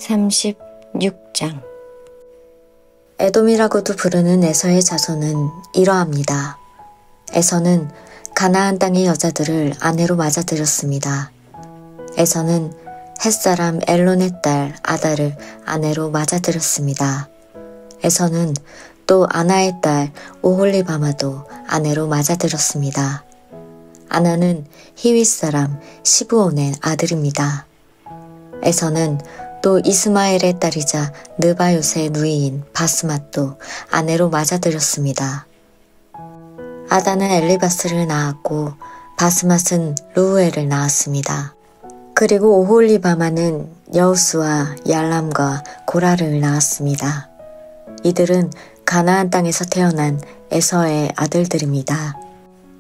36장 에돔이라고도 부르는 에서의 자손은 이러합니다. 에서는 가나안 땅의 여자들을 아내로 맞아들였습니다. 에서는 햇사람 엘론의 딸 아다를 아내로 맞아들였습니다. 에서는 또 아나의 딸 오홀리바마도 아내로 맞아들였습니다. 아나는 히윗 사람 시브온의 아들입니다. 에서는 또 이스마엘의 딸이자 느바요스의 누이인 바스맛도 아내로 맞아들였습니다. 아다는 엘리바스를 낳았고 바스맛은 루우엘을 낳았습니다. 그리고 오홀리바마는 여우스와 얄람과 고라를 낳았습니다. 이들은 가나안 땅에서 태어난 에서의 아들들입니다.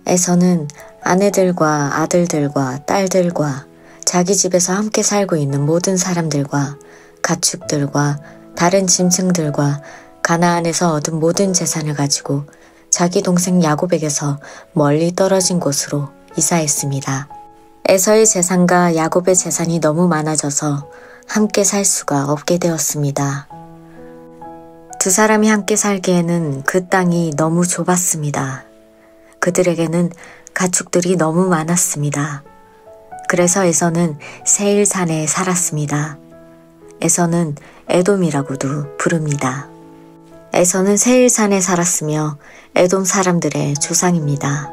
에서는 아내들과 아들들과 딸들과 자기 집에서 함께 살고 있는 모든 사람들과 가축들과 다른 짐승들과 가나안에서 얻은 모든 재산을 가지고 자기 동생 야곱에게서 멀리 떨어진 곳으로 이사했습니다. 에서의 재산과 야곱의 재산이 너무 많아져서 함께 살 수가 없게 되었습니다. 두 사람이 함께 살기에는 그 땅이 너무 좁았습니다. 그들에게는 가축들이 너무 많았습니다. 그래서 에서는 세일산에 살았습니다. 에서는 에돔이라고도 부릅니다. 에서는 세일산에 살았으며 에돔 사람들의 조상입니다.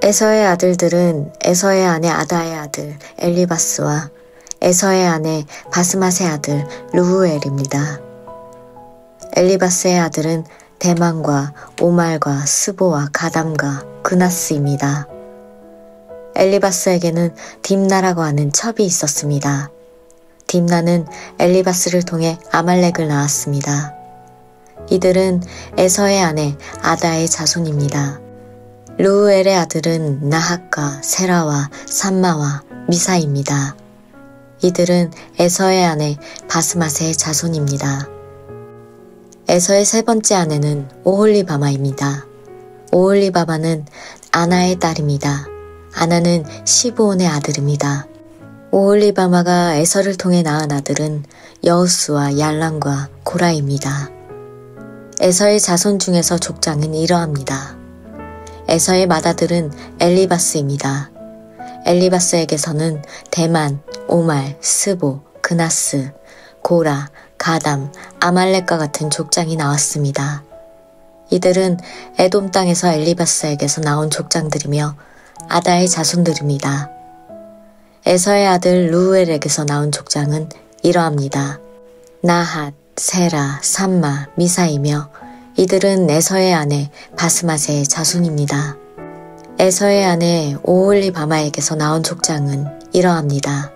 에서의 아들들은 에서의 아내 아다의 아들 엘리바스와 에서의 아내 바스맛의 아들 루우엘입니다. 엘리바스의 아들은 대만과 오말과 스보와 가담과 그나스입니다. 엘리바스에게는 딥나라고 하는 첩이 있었습니다. 딥나는 엘리바스를 통해 아말렉을 낳았습니다. 이들은 에서의 아내 아다의 자손입니다. 루우엘의 아들은 나핫과 세라와 삼마와 미사입니다. 이들은 에서의 아내 바스맛의 자손입니다. 에서의 세 번째 아내는 오홀리바마입니다. 오홀리바마는 아나의 딸입니다. 아나는 시브온의 아들입니다. 오홀리바마가 에서를 통해 낳은 아들은 여우스와 얄람과 고라입니다. 에서의 자손 중에서 족장은 이러합니다. 에서의 맏아들은 엘리바스입니다. 엘리바스에게서는 대만, 오말, 스보, 그나스, 고라, 가담, 아말렉과 같은 족장이 나왔습니다. 이들은 에돔 땅에서 엘리바스에게서 나온 족장들이며 아다의 자손들입니다. 에서의 아들 루우엘에게서 나온 족장은 이러합니다. 나핫, 세라, 삼마, 미사이며 이들은 에서의 아내 바스맛의 자손입니다. 에서의 아내 오홀리바마에게서 나온 족장은 이러합니다.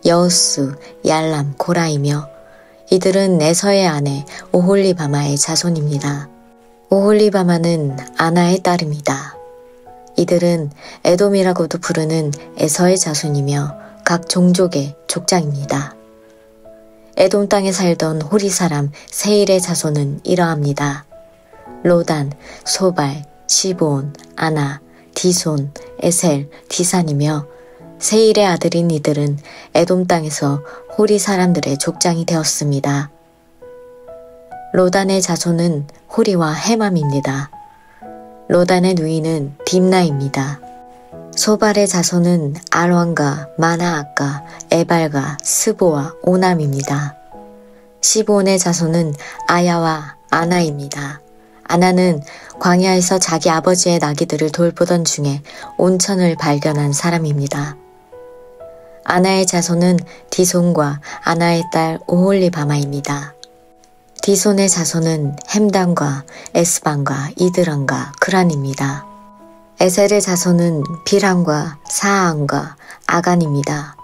여우스, 얄람, 고라이며 이들은 에서의 아내 오홀리바마의 자손입니다. 오홀리바마는 아나의 딸입니다. 이들은 에돔이라고도 부르는 에서의 자손이며 각 종족의 족장입니다. 에돔 땅에 살던 호리 사람 세일의 자손은 이러합니다. 로단, 소발, 시본, 아나, 디손, 에셀, 디산이며 세일의 아들인 이들은 에돔 땅에서 호리 사람들의 족장이 되었습니다. 로단의 자손은 호리와 헤맘입니다. 로단의 누이는 딥나입니다. 소발의 자손은 알왕과 마나앗과 에발과 스보와 오남입니다. 시브온의 자손은 아야와 아나입니다. 아나는 광야에서 자기 아버지의 나귀들을 돌보던 중에 온천을 발견한 사람입니다. 아나의 자손은 디손과 아나의 딸 오홀리바마입니다. 디손의 자손은 햄단과 에스반과 이드란과 그란입니다. 에셀의 자손은 비람과 사아안과 아간입니다.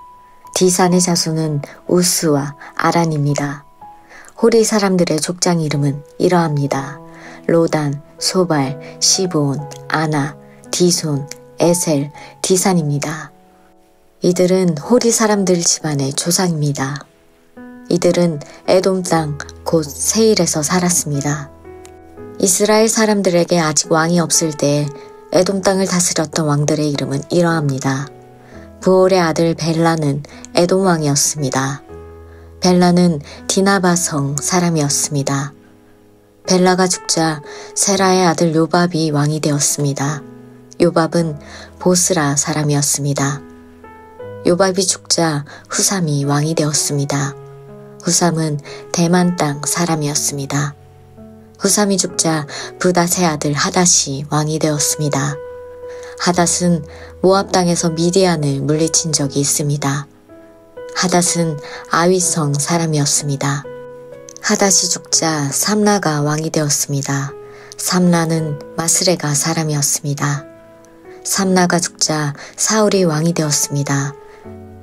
디산의 자손은 우스와 아란입니다. 호리 사람들의 족장 이름은 이러합니다. 로단, 소발, 시브온, 아나, 디손, 에셀, 디산입니다. 이들은 호리 사람들 집안의 조상입니다. 이들은 에돔 땅 곧 세일에서 살았습니다. 이스라엘 사람들에게 아직 왕이 없을 때에 에돔 땅을 다스렸던 왕들의 이름은 이러합니다. 부올의 아들 벨라는 에돔 왕이었습니다. 벨라는 디나바성 사람이었습니다. 벨라가 죽자 세라의 아들 요밥이 왕이 되었습니다. 요밥은 보스라 사람이었습니다. 요밥이 죽자 후삼이 왕이 되었습니다. 후삼은 대만 땅 사람이었습니다. 후삼이 죽자 부닷의 아들 하닷이 왕이 되었습니다. 하닷은 모압 땅에서 미디안을 물리친 적이 있습니다. 하닷은 아윗성 사람이었습니다. 하닷이 죽자 삼라가 왕이 되었습니다. 삼라는 마스레가 사람이었습니다. 삼라가 죽자 사울이 왕이 되었습니다.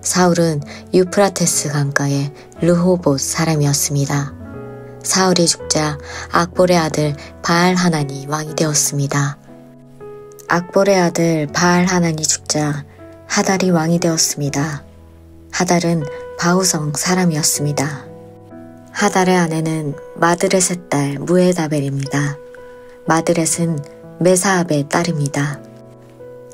사울은 유프라테스 강가의 르호봇 사람이었습니다. 사울이 죽자 악볼의 아들 바알하난이 왕이 되었습니다. 악볼의 아들 바알하난이 죽자 하달이 왕이 되었습니다. 하달은 바우성 사람이었습니다. 하달의 아내는 마드렛의 딸 무에다벨입니다. 마드렛은 메사압의 딸입니다.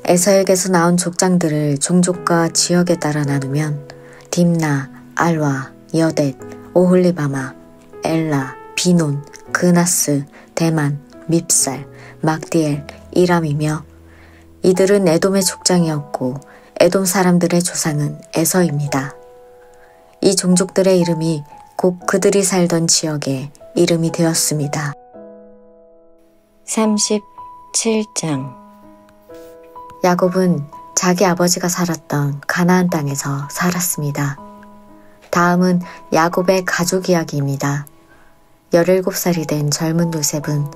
에서에게서 나온 족장들을 종족과 지역에 따라 나누면 딥나, 알와, 여댓, 오홀리바마, 엘라, 비논, 그나스, 대만, 밉살, 막디엘, 이람이며 이들은 에돔의 족장이었고 에돔 사람들의 조상은 에서입니다. 이 종족들의 이름이 곧 그들이 살던 지역의 이름이 되었습니다. 37장 야곱은 자기 아버지가 살았던 가나안 땅에서 살았습니다. 다음은 야곱의 가족 이야기입니다. 17살이 된 젊은 요셉은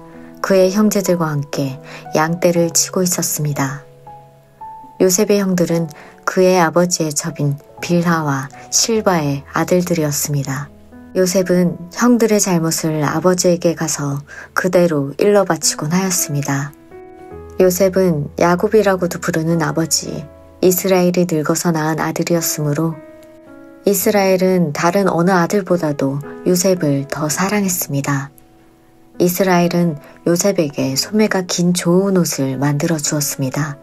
그의 형제들과 함께 양떼를 치고 있었습니다. 요셉의 형들은 그의 아버지의 첩인 빌하와 실바의 아들들이었습니다. 요셉은 형들의 잘못을 아버지에게 가서 그대로 일러 바치곤 하였습니다. 요셉은 야곱이라고도 부르는 아버지 이스라엘이 늙어서 낳은 아들이었으므로 이스라엘은 다른 어느 아들보다도 요셉을 더 사랑했습니다. 이스라엘은 요셉에게 소매가 긴 좋은 옷을 만들어 주었습니다.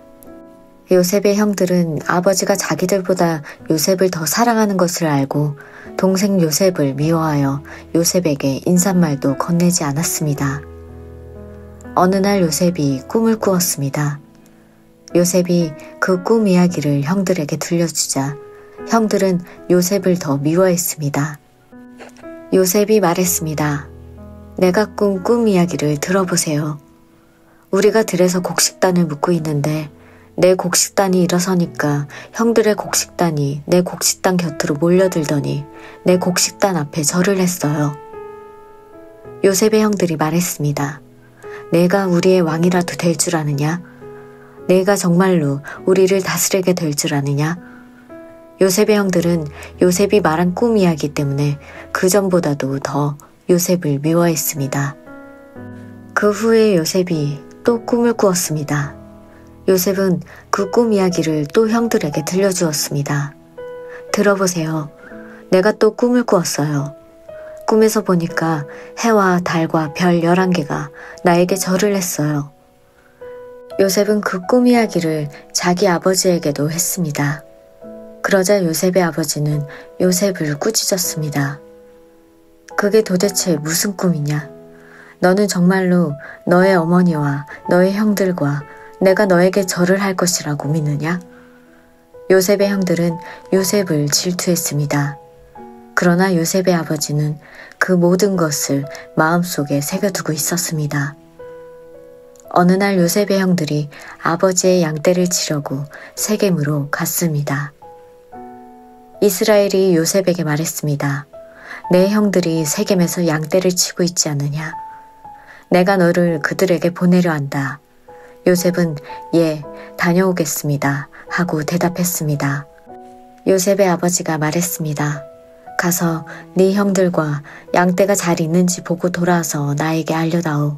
요셉의 형들은 아버지가 자기들보다 요셉을 더 사랑하는 것을 알고 동생 요셉을 미워하여 요셉에게 인사말도 건네지 않았습니다. 어느 날 요셉이 꿈을 꾸었습니다. 요셉이 그 꿈 이야기를 형들에게 들려주자 형들은 요셉을 더 미워했습니다. 요셉이 말했습니다. 내가 꾼 꿈 이야기를 들어보세요. 우리가 들에서 곡식단을 묶고 있는데 내 곡식단이 일어서니까 형들의 곡식단이 내 곡식단 곁으로 몰려들더니 내 곡식단 앞에 절을 했어요. 요셉의 형들이 말했습니다. 내가 우리의 왕이라도 될 줄 아느냐? 내가 정말로 우리를 다스리게 될 줄 아느냐? 요셉의 형들은 요셉이 말한 꿈 이야기 때문에 그전보다도 더 요셉을 미워했습니다. 그 후에 요셉이 또 꿈을 꾸었습니다. 요셉은 그 꿈 이야기를 또 형들에게 들려주었습니다. 들어보세요. 내가 또 꿈을 꾸었어요. 꿈에서 보니까 해와 달과 별 11개가 나에게 절을 했어요. 요셉은 그 꿈 이야기를 자기 아버지에게도 했습니다. 그러자 요셉의 아버지는 요셉을 꾸짖었습니다. 그게 도대체 무슨 꿈이냐? 너는 정말로 너의 어머니와 너의 형들과 내가 너에게 절을 할 것이라고 믿느냐? 요셉의 형들은 요셉을 질투했습니다. 그러나 요셉의 아버지는 그 모든 것을 마음속에 새겨두고 있었습니다. 어느 날 요셉의 형들이 아버지의 양떼를 치려고 세겜으로 갔습니다. 이스라엘이 요셉에게 말했습니다. 내 형들이 세겜에서 양떼를 치고 있지 않느냐? 내가 너를 그들에게 보내려 한다. 요셉은 예, 다녀오겠습니다. 하고 대답했습니다. 요셉의 아버지가 말했습니다. 가서 네 형들과 양떼가 잘 있는지 보고 돌아와서 나에게 알려다오.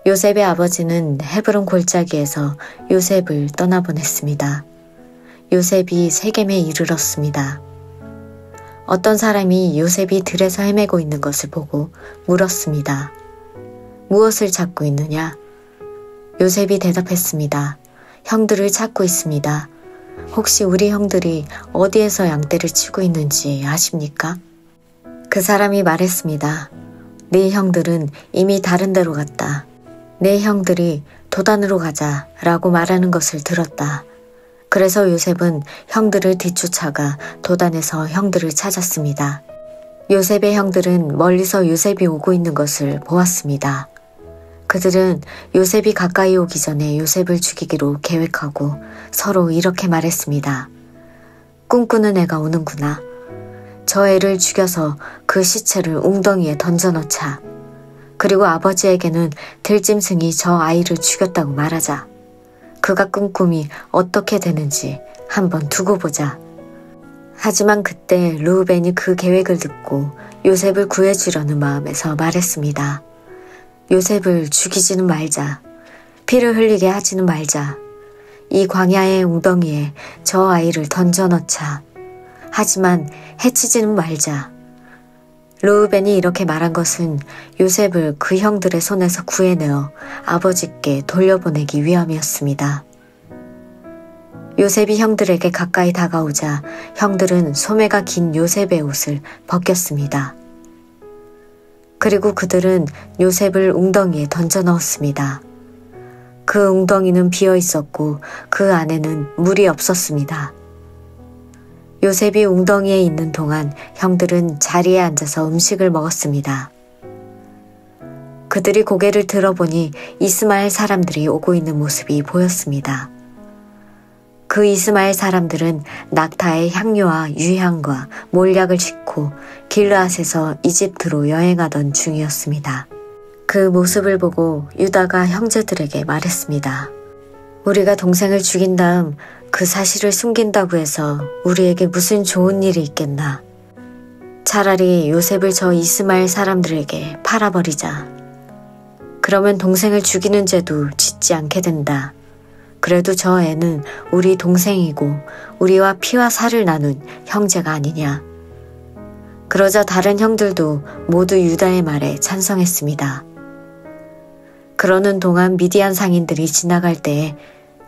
요셉의 아버지는 헤브론 골짜기에서 요셉을 떠나보냈습니다. 요셉이 세겜에 이르렀습니다. 어떤 사람이 요셉이 들에서 헤매고 있는 것을 보고 물었습니다. 무엇을 찾고 있느냐? 요셉이 대답했습니다. 형들을 찾고 있습니다. 혹시 우리 형들이 어디에서 양떼를 치고 있는지 아십니까? 그 사람이 말했습니다. 네 형들은 이미 다른 데로 갔다. 네 형들이 도단으로 가자 라고 말하는 것을 들었다. 그래서 요셉은 형들을 뒤쫓아가 도단에서 형들을 찾았습니다. 요셉의 형들은 멀리서 요셉이 오고 있는 것을 보았습니다. 그들은 요셉이 가까이 오기 전에 요셉을 죽이기로 계획하고 서로 이렇게 말했습니다. 꿈꾸는 애가 오는구나. 저 애를 죽여서 그 시체를 웅덩이에 던져넣자. 그리고 아버지에게는 들짐승이 저 아이를 죽였다고 말하자. 그가 꾼 꿈이 어떻게 되는지 한번 두고 보자. 하지만 그때 르우벤이 그 계획을 듣고 요셉을 구해주려는 마음에서 말했습니다. 요셉을 죽이지는 말자. 피를 흘리게 하지는 말자. 이 광야의 웅덩이에 저 아이를 던져넣자. 하지만 해치지는 말자. 르우벤이 이렇게 말한 것은 요셉을 그 형들의 손에서 구해내어 아버지께 돌려보내기 위함이었습니다. 요셉이 형들에게 가까이 다가오자 형들은 소매가 긴 요셉의 옷을 벗겼습니다. 그리고 그들은 요셉을 웅덩이에 던져 넣었습니다. 그 웅덩이는 비어 있었고 그 안에는 물이 없었습니다. 요셉이 웅덩이에 있는 동안 형들은 자리에 앉아서 음식을 먹었습니다. 그들이 고개를 들어보니 이스마엘 사람들이 오고 있는 모습이 보였습니다. 그 이스마엘 사람들은 낙타의 향료와 유향과 몰약을 싣고 길르앗에서 이집트로 여행하던 중이었습니다. 그 모습을 보고 유다가 형제들에게 말했습니다. 우리가 동생을 죽인 다음 그 사실을 숨긴다고 해서 우리에게 무슨 좋은 일이 있겠나. 차라리 요셉을 저 이스마엘 사람들에게 팔아버리자. 그러면 동생을 죽이는 죄도 짓지 않게 된다. 그래도 저 애는 우리 동생이고 우리와 피와 살을 나눈 형제가 아니냐. 그러자 다른 형들도 모두 유다의 말에 찬성했습니다. 그러는 동안 미디안 상인들이 지나갈 때에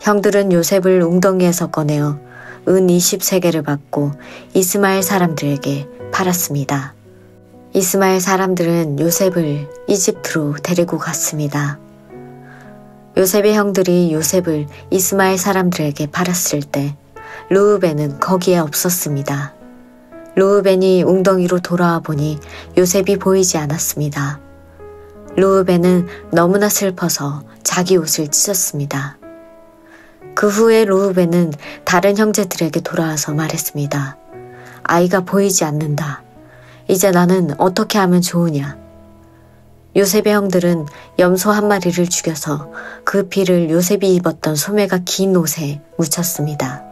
형들은 요셉을 웅덩이에서 꺼내어 은 20세겔을 받고 이스마엘 사람들에게 팔았습니다. 이스마엘 사람들은 요셉을 이집트로 데리고 갔습니다. 요셉의 형들이 요셉을 이스마엘 사람들에게 팔았을 때 르우벤은 거기에 없었습니다. 르우벤이 웅덩이로 돌아와 보니 요셉이 보이지 않았습니다. 르우벤은 너무나 슬퍼서 자기 옷을 찢었습니다. 그 후에 르우벤은 다른 형제들에게 돌아와서 말했습니다. 아이가 보이지 않는다. 이제 나는 어떻게 하면 좋으냐. 요셉의 형들은 염소 한 마리를 죽여서 그 피를 요셉이 입었던 소매가 긴 옷에 묻혔습니다.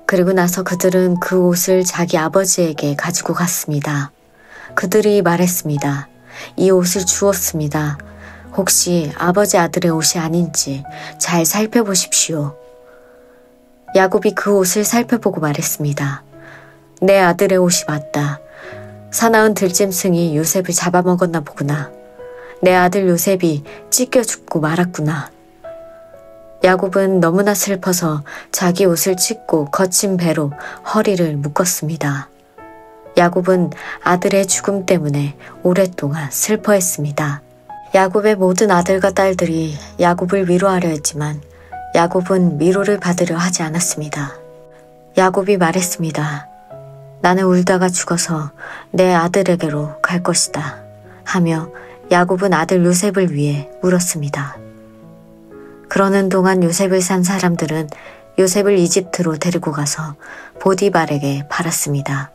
그리고 나서 그들은 그 옷을 자기 아버지에게 가지고 갔습니다. 그들이 말했습니다. 이 옷을 주었습니다. 혹시 아버지 아들의 옷이 아닌지 잘 살펴보십시오. 야곱이 그 옷을 살펴보고 말했습니다. 내 아들의 옷이 맞다. 사나운 들짐승이 요셉을 잡아먹었나 보구나. 내 아들 요셉이 찢겨 죽고 말았구나. 야곱은 너무나 슬퍼서 자기 옷을 찢고 거친 배로 허리를 묶었습니다. 야곱은 아들의 죽음 때문에 오랫동안 슬퍼했습니다. 야곱의 모든 아들과 딸들이 야곱을 위로하려 했지만 야곱은 위로를 받으려 하지 않았습니다. 야곱이 말했습니다. 나는 울다가 죽어서 내 아들에게로 갈 것이다 하며 야곱은 아들 요셉을 위해 울었습니다. 그러는 동안 요셉을 산 사람들은 요셉을 이집트로 데리고 가서 보디발에게 팔았습니다.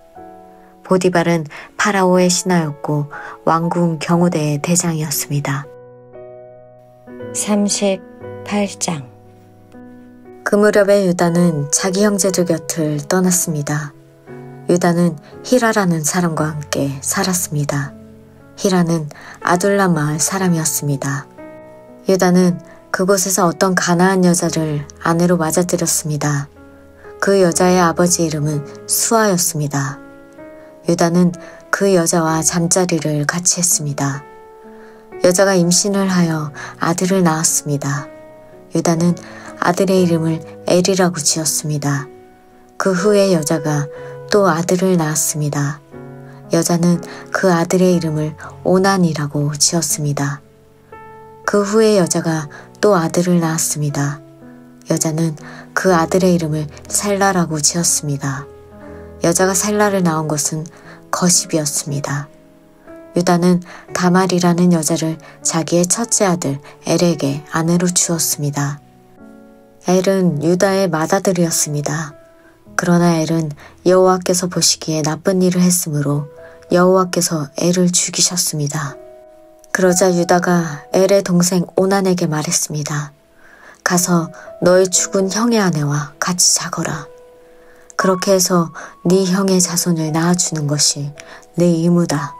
보디발은 파라오의 신하였고 왕궁 경호대의 대장이었습니다. 38장 그 무렵에 유다는 자기 형제들 곁을 떠났습니다. 유다는 히라라는 사람과 함께 살았습니다. 히라는 아둘람 마을 사람이었습니다. 유다는 그곳에서 어떤 가나안 여자를 아내로 맞아들였습니다. 그 여자의 아버지 이름은 수아였습니다. 유다는 그 여자와 잠자리를 같이 했습니다. 여자가 임신을 하여 아들을 낳았습니다. 유다는 아들의 이름을 엘이라고 지었습니다. 그 후에 여자가 또 아들을 낳았습니다. 여자는 그 아들의 이름을 오난이라고 지었습니다. 그 후에 여자가 또 아들을 낳았습니다. 여자는 그 아들의 이름을 셀라라고 지었습니다. 여자가 셀라를 낳은 것은 거십이었습니다. 유다는 다말이라는 여자를 자기의 첫째 아들 엘에게 아내로 주었습니다. 엘은 유다의 맏아들이었습니다. 그러나 엘은 여호와께서 보시기에 나쁜 일을 했으므로 여호와께서 엘을 죽이셨습니다. 그러자 유다가 엘의 동생 오난에게 말했습니다. 가서 너의 죽은 형의 아내와 같이 자거라. 그렇게 해서 네 형의 자손을 낳아주는 것이 내 의무다.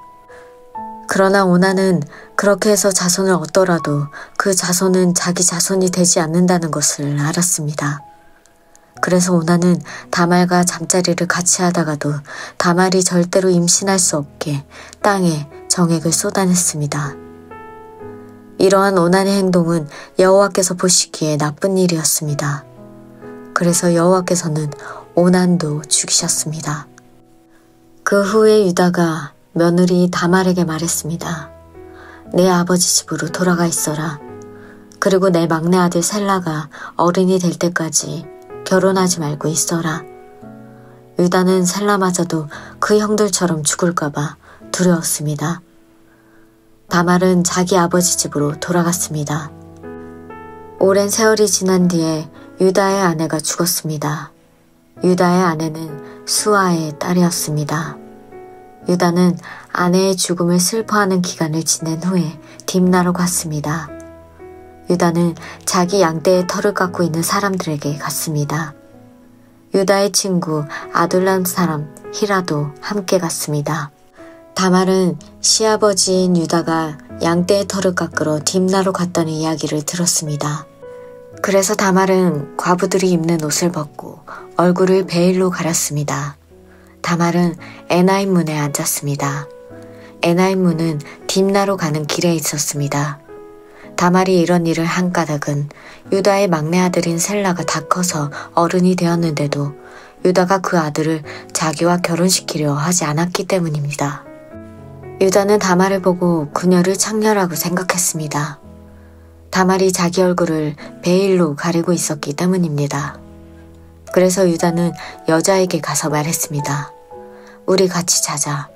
그러나 오난은 그렇게 해서 자손을 얻더라도 그 자손은 자기 자손이 되지 않는다는 것을 알았습니다. 그래서 오난은 다말과 잠자리를 같이 하다가도 다말이 절대로 임신할 수 없게 땅에 정액을 쏟아냈습니다. 이러한 오난의 행동은 여호와께서 보시기에 나쁜 일이었습니다. 그래서 여호와께서는 오난도 죽이셨습니다. 그 후에 유다가 며느리 다말에게 말했습니다. 내 아버지 집으로 돌아가 있어라. 그리고 내 막내 아들 셀라가 어른이 될 때까지 결혼하지 말고 있어라. 유다는 셀라마저도 그 형들처럼 죽을까봐 두려웠습니다. 다말은 자기 아버지 집으로 돌아갔습니다. 오랜 세월이 지난 뒤에 유다의 아내가 죽었습니다. 유다의 아내는 수아의 딸이었습니다. 유다는 아내의 죽음을 슬퍼하는 기간을 지낸 후에 딥나로 갔습니다. 유다는 자기 양떼의 털을 깎고 있는 사람들에게 갔습니다. 유다의 친구 아둘람 사람 히라도 함께 갔습니다. 다말은 시아버지인 유다가 양떼의 털을 깎으러 딥나로 갔다는 이야기를 들었습니다. 그래서 다말은 과부들이 입는 옷을 벗고 얼굴을 베일로 가렸습니다. 다말은 에나임 문에 앉았습니다. 에나임 문은 딥나로 가는 길에 있었습니다. 다말이 이런 일을 한 까닭은 유다의 막내 아들인 셀라가 다 커서 어른이 되었는데도 유다가 그 아들을 자기와 결혼시키려 하지 않았기 때문입니다. 유다는 다말을 보고 그녀를 창녀라고 생각했습니다. 다말이 자기 얼굴을 베일로 가리고 있었기 때문입니다. 그래서 유다는 여자에게 가서 말했습니다. 우리 같이 자자.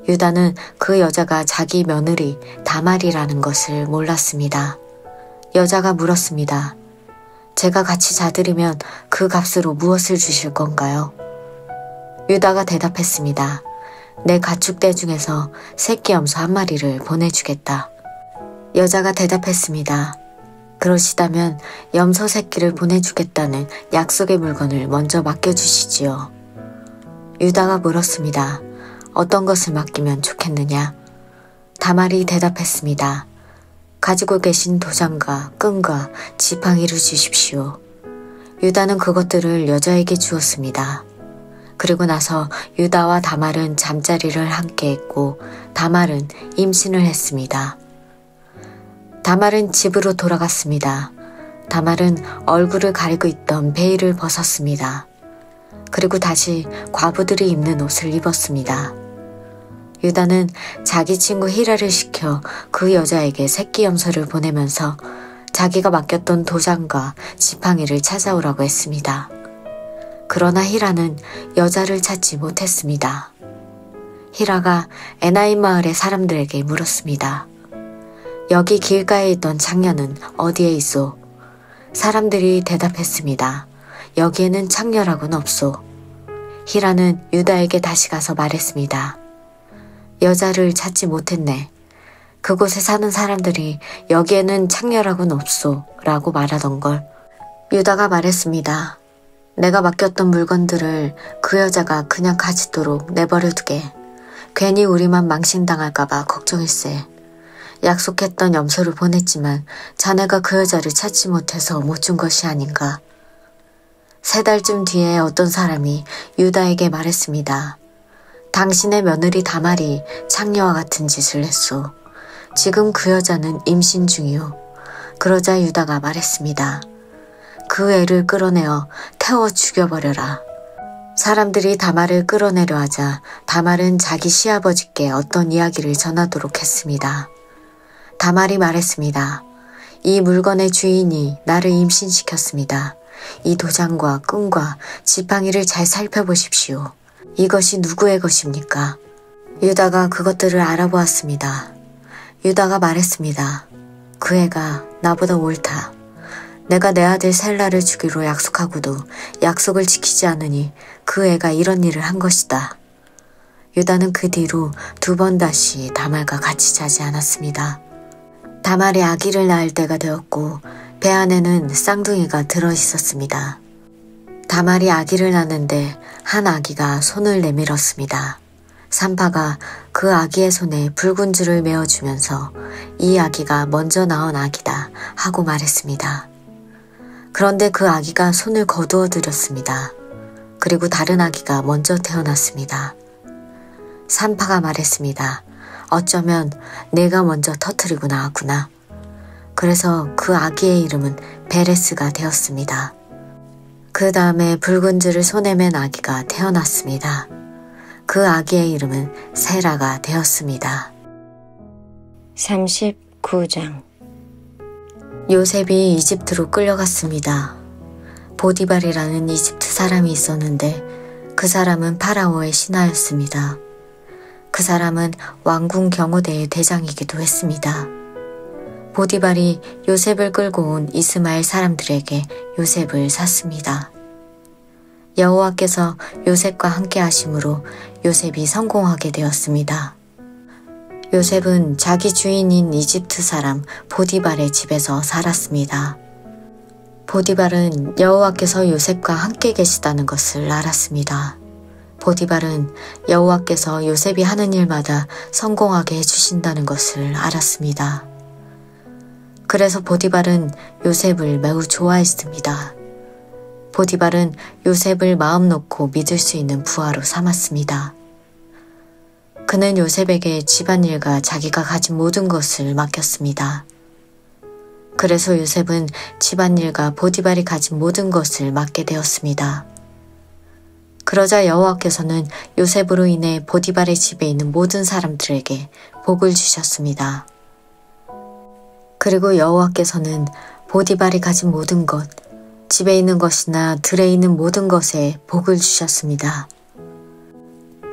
유다는 그 여자가 자기 며느리 다말이라는 것을 몰랐습니다. 여자가 물었습니다. 제가 같이 자드리면 그 값으로 무엇을 주실 건가요? 유다가 대답했습니다. 내 가축대 중에서 새끼 염소 한 마리를 보내주겠다. 여자가 대답했습니다. 그러시다면 염소 새끼를 보내주겠다는 약속의 물건을 먼저 맡겨주시지요. 유다가 물었습니다. 어떤 것을 맡기면 좋겠느냐? 다말이 대답했습니다. 가지고 계신 도장과 끈과 지팡이를 주십시오. 유다는 그것들을 여자에게 주었습니다. 그리고 나서 유다와 다말은 잠자리를 함께 했고 다말은 임신을 했습니다. 다말은 집으로 돌아갔습니다. 다말은 얼굴을 가리고 있던 베일을 벗었습니다. 그리고 다시 과부들이 입는 옷을 입었습니다. 유다는 자기 친구 히라를 시켜 그 여자에게 새끼 염소를 보내면서 자기가 맡겼던 도장과 지팡이를 찾아오라고 했습니다. 그러나 히라는 여자를 찾지 못했습니다. 히라가 에나임 마을의 사람들에게 물었습니다. 여기 길가에 있던 창녀는 어디에 있소? 사람들이 대답했습니다. 여기에는 창녀라고는 없소. 히라는 유다에게 다시 가서 말했습니다. 여자를 찾지 못했네. 그곳에 사는 사람들이 여기에는 창녀라고는 없소 라고 말하던 걸 유다가 말했습니다. 내가 맡겼던 물건들을 그 여자가 그냥 가지도록 내버려두게. 괜히 우리만 망신당할까봐 걱정일세. 약속했던 염소를 보냈지만 자네가 그 여자를 찾지 못해서 못 준 것이 아닌가. 3달쯤 뒤에 어떤 사람이 유다에게 말했습니다. 당신의 며느리 다말이 창녀와 같은 짓을 했소. 지금 그 여자는 임신 중이오. 그러자 유다가 말했습니다. 그 애를 끌어내어 태워 죽여버려라. 사람들이 다말을 끌어내려 하자 다말은 자기 시아버지께 어떤 이야기를 전하도록 했습니다. 다말이 말했습니다. 이 물건의 주인이 나를 임신시켰습니다. 이 도장과 끈과 지팡이를 잘 살펴보십시오. 이것이 누구의 것입니까? 유다가 그것들을 알아보았습니다. 유다가 말했습니다. 그 애가 나보다 옳다. 내가 내 아들 셀라를 주기로 약속하고도 약속을 지키지 않으니 그 애가 이런 일을 한 것이다. 유다는 그 뒤로 2번 다시 다말과 같이 자지 않았습니다. 다말이 아기를 낳을 때가 되었고 배 안에는 쌍둥이가 들어있었습니다. 다말이 아기를 낳는데 한 아기가 손을 내밀었습니다. 산파가 그 아기의 손에 붉은 줄을 메어주면서 이 아기가 먼저 낳은 아기다 하고 말했습니다. 그런데 그 아기가 손을 거두어 들였습니다. 그리고 다른 아기가 먼저 태어났습니다. 산파가 말했습니다. 어쩌면 내가 먼저 터뜨리고 나왔구나. 그래서 그 아기의 이름은 베레스가 되었습니다. 그 다음에 붉은 줄을 손에 맨 아기가 태어났습니다. 그 아기의 이름은 세라가 되었습니다. 39장 요셉이 이집트로 끌려갔습니다. 보디발이라는 이집트 사람이 있었는데 그 사람은 파라오의 신하였습니다. 그 사람은 왕궁 경호대의 대장이기도 했습니다. 보디발이 요셉을 끌고 온 이스마엘 사람들에게 요셉을 샀습니다. 여호와께서 요셉과 함께 하심으로 요셉이 성공하게 되었습니다. 요셉은 자기 주인인 이집트 사람 보디발의 집에서 살았습니다. 보디발은 여호와께서 요셉과 함께 계시다는 것을 알았습니다. 보디발은 여호와께서 요셉이 하는 일마다 성공하게 해주신다는 것을 알았습니다. 그래서 보디발은 요셉을 매우 좋아했습니다. 보디발은 요셉을 마음 놓고 믿을 수 있는 부하로 삼았습니다. 그는 요셉에게 집안일과 자기가 가진 모든 것을 맡겼습니다. 그래서 요셉은 집안일과 보디발이 가진 모든 것을 맡게 되었습니다. 그러자 여호와께서는 요셉으로 인해 보디발의 집에 있는 모든 사람들에게 복을 주셨습니다. 그리고 여호와께서는 보디발이 가진 모든 것, 집에 있는 것이나 들에 있는 모든 것에 복을 주셨습니다.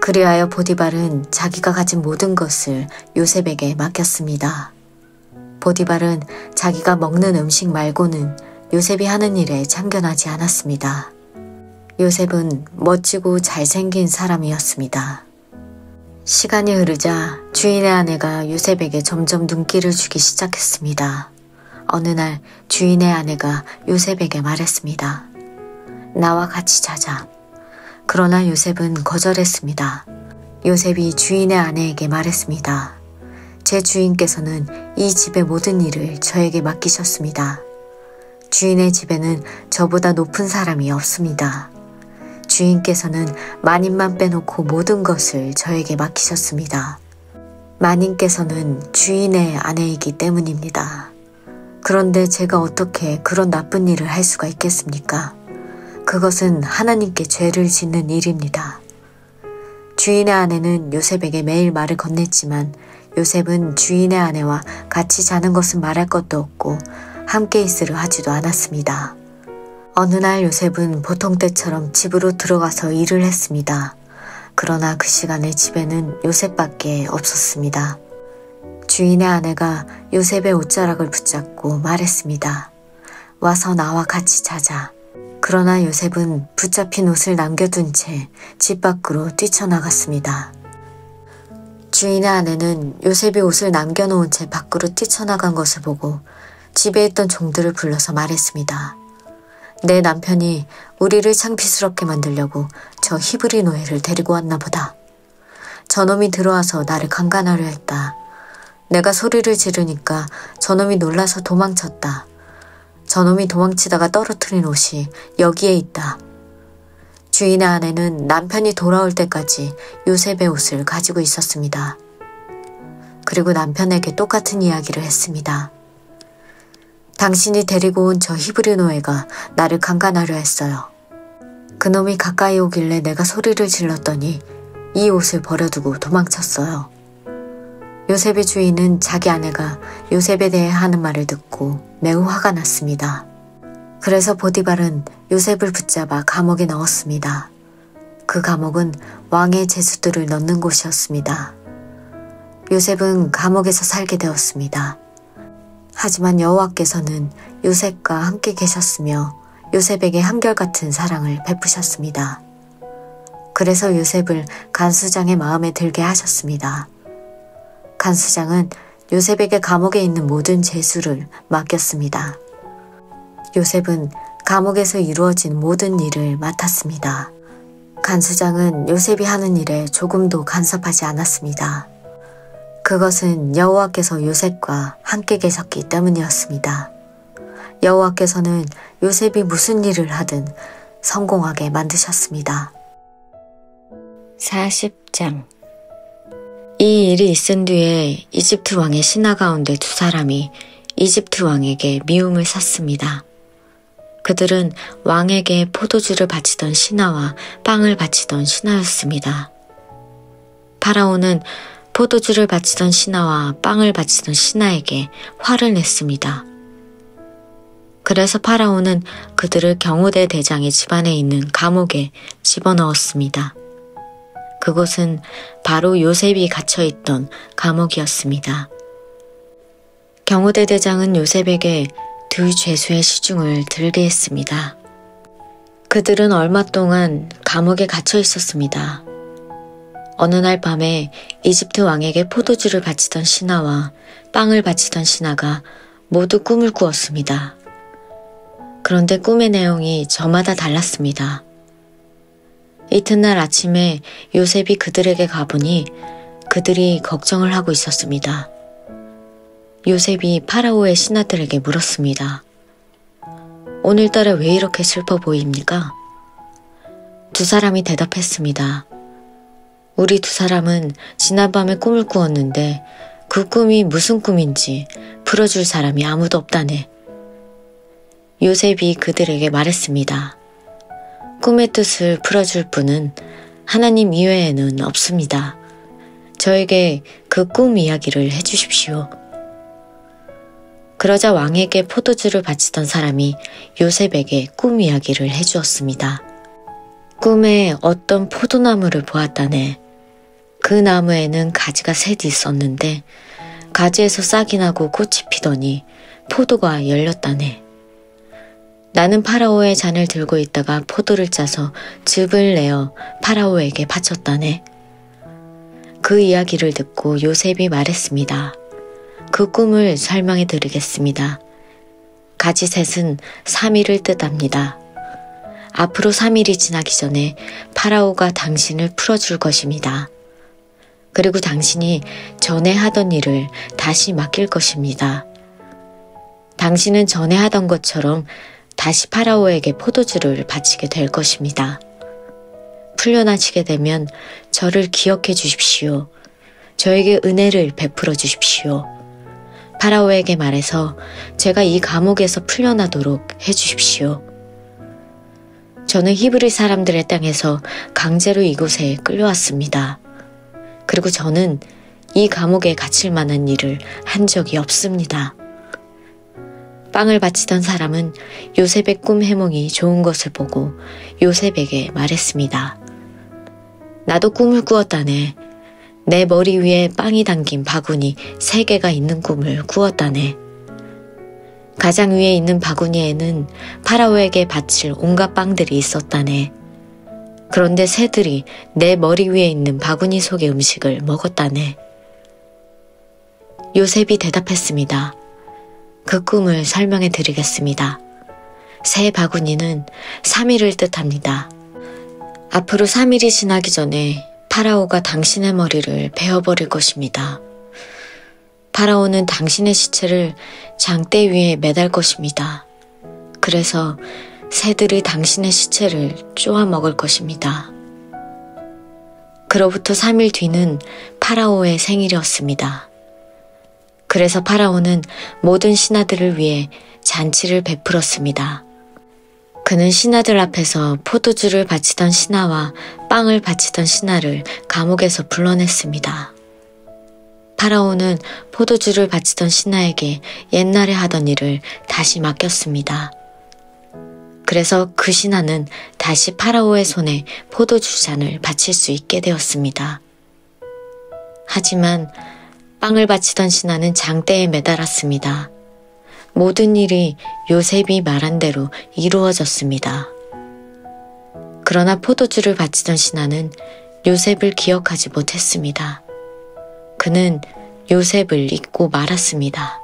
그리하여 보디발은 자기가 가진 모든 것을 요셉에게 맡겼습니다. 보디발은 자기가 먹는 음식 말고는 요셉이 하는 일에 참견하지 않았습니다. 요셉은 멋지고 잘생긴 사람이었습니다. 시간이 흐르자 주인의 아내가 요셉에게 점점 눈길을 주기 시작했습니다. 어느 날 주인의 아내가 요셉에게 말했습니다. 나와 같이 자자. 그러나 요셉은 거절했습니다. 요셉이 주인의 아내에게 말했습니다. 제 주인께서는 이 집의 모든 일을 저에게 맡기셨습니다. 주인의 집에는 저보다 높은 사람이 없습니다. 주인께서는 마님만 빼놓고 모든 것을 저에게 맡기셨습니다. 마님께서는 주인의 아내이기 때문입니다. 그런데 제가 어떻게 그런 나쁜 일을 할 수가 있겠습니까? 그것은 하나님께 죄를 짓는 일입니다. 주인의 아내는 요셉에게 매일 말을 건넸지만 요셉은 주인의 아내와 같이 자는 것은 말할 것도 없고 함께 있으려 하지도 않았습니다. 어느 날 요셉은 보통 때처럼 집으로 들어가서 일을 했습니다. 그러나 그 시간에 집에는 요셉밖에 없었습니다. 주인의 아내가 요셉의 옷자락을 붙잡고 말했습니다. 와서 나와 같이 자자. 그러나 요셉은 붙잡힌 옷을 남겨둔 채 집 밖으로 뛰쳐나갔습니다. 주인의 아내는 요셉이 옷을 남겨놓은 채 밖으로 뛰쳐나간 것을 보고 집에 있던 종들을 불러서 말했습니다. 내 남편이 우리를 창피스럽게 만들려고 저 히브리 노예를 데리고 왔나 보다. 저놈이 들어와서 나를 강간하려 했다. 내가 소리를 지르니까 저놈이 놀라서 도망쳤다. 저놈이 도망치다가 떨어뜨린 옷이 여기에 있다. 주인의 아내는 남편이 돌아올 때까지 요셉의 옷을 가지고 있었습니다. 그리고 남편에게 똑같은 이야기를 했습니다. 당신이 데리고 온 저 히브리 노예가 나를 강간하려 했어요. 그놈이 가까이 오길래 내가 소리를 질렀더니 이 옷을 버려두고 도망쳤어요. 요셉의 주인은 자기 아내가 요셉에 대해 하는 말을 듣고 매우 화가 났습니다. 그래서 보디발은 요셉을 붙잡아 감옥에 넣었습니다. 그 감옥은 왕의 제수들을 넣는 곳이었습니다. 요셉은 감옥에서 살게 되었습니다. 하지만 여호와께서는 요셉과 함께 계셨으며 요셉에게 한결같은 사랑을 베푸셨습니다. 그래서 요셉을 간수장의 마음에 들게 하셨습니다. 간수장은 요셉에게 감옥에 있는 모든 죄수를 맡겼습니다. 요셉은 감옥에서 이루어진 모든 일을 맡았습니다. 간수장은 요셉이 하는 일에 조금도 간섭하지 않았습니다. 그것은 여호와께서 요셉과 함께 계셨기 때문이었습니다. 여호와께서는 요셉이 무슨 일을 하든 성공하게 만드셨습니다. 40장. 이 일이 있은 뒤에 이집트 왕의 신하 가운데 두 사람이 이집트 왕에게 미움을 샀습니다. 그들은 왕에게 포도주를 바치던 신하와 빵을 바치던 신하였습니다. 파라오는 포도주를 바치던 신하와 빵을 바치던 신하에게 화를 냈습니다. 그래서 파라오는 그들을 경호대 대장의 집안에 있는 감옥에 집어넣었습니다. 그곳은 바로 요셉이 갇혀있던 감옥이었습니다. 경호대 대장은 요셉에게 두 죄수의 시중을 들게 했습니다. 그들은 얼마 동안 감옥에 갇혀 있었습니다. 어느 날 밤에 이집트 왕에게 포도주를 바치던 신하와 빵을 바치던 신하가 모두 꿈을 꾸었습니다. 그런데 꿈의 내용이 저마다 달랐습니다. 이튿날 아침에 요셉이 그들에게 가보니 그들이 걱정을 하고 있었습니다. 요셉이 파라오의 신하들에게 물었습니다. 오늘따라 왜 이렇게 슬퍼 보입니까? 두 사람이 대답했습니다. 우리 두 사람은 지난밤에 꿈을 꾸었는데 그 꿈이 무슨 꿈인지 풀어줄 사람이 아무도 없다네. 요셉이 그들에게 말했습니다. 꿈의 뜻을 풀어줄 분은 하나님 이외에는 없습니다. 저에게 그 꿈 이야기를 해주십시오. 그러자 왕에게 포도주를 바치던 사람이 요셉에게 꿈 이야기를 해주었습니다. 꿈에 어떤 포도나무를 보았다네. 그 나무에는 가지가 셋이 있었는데 가지에서 싹이 나고 꽃이 피더니 포도가 열렸다네. 나는 파라오의 잔을 들고 있다가 포도를 짜서 즙을 내어 파라오에게 바쳤다네. 그 이야기를 듣고 요셉이 말했습니다. 그 꿈을 설명해 드리겠습니다. 가지 셋은 3일을 뜻합니다. 앞으로 3일이 지나기 전에 파라오가 당신을 풀어줄 것입니다. 그리고 당신이 전에 하던 일을 다시 맡길 것입니다. 당신은 전에 하던 것처럼 다시 파라오에게 포도주를 바치게 될 것입니다. 풀려나시게 되면 저를 기억해 주십시오. 저에게 은혜를 베풀어 주십시오. 파라오에게 말해서 제가 이 감옥에서 풀려나도록 해 주십시오. 저는 히브리 사람들의 땅에서 강제로 이곳에 끌려왔습니다. 그리고 저는 이 감옥에 갇힐 만한 일을 한 적이 없습니다. 빵을 바치던 사람은 요셉의 꿈 해몽이 좋은 것을 보고 요셉에게 말했습니다. 나도 꿈을 꾸었다네. 내 머리 위에 빵이 담긴 바구니 3개가 있는 꿈을 꾸었다네. 가장 위에 있는 바구니에는 파라오에게 바칠 온갖 빵들이 있었다네. 그런데 새들이 내 머리 위에 있는 바구니 속의 음식을 먹었다네. 요셉이 대답했습니다. 그 꿈을 설명해 드리겠습니다. 새 바구니는 3일을 뜻합니다. 앞으로 3일이 지나기 전에 파라오가 당신의 머리를 베어버릴 것입니다. 파라오는 당신의 시체를 장대 위에 매달 것입니다. 그래서 새들이 당신의 시체를 쪼아 먹을 것입니다. 그로부터 3일 뒤는 파라오의 생일이었습니다. 그래서 파라오는 모든 신하들을 위해 잔치를 베풀었습니다. 그는 신하들 앞에서 포도주를 바치던 신하와 빵을 바치던 신하를 감옥에서 불러냈습니다. 파라오는 포도주를 바치던 신하에게 옛날에 하던 일을 다시 맡겼습니다. 그래서 그 신하는 다시 파라오의 손에 포도주 잔을 바칠 수 있게 되었습니다. 하지만 빵을 바치던 신하는 장대에 매달았습니다. 모든 일이 요셉이 말한 대로 이루어졌습니다. 그러나 포도주를 바치던 신하는 요셉을 기억하지 못했습니다. 그는 요셉을 잊고 말았습니다.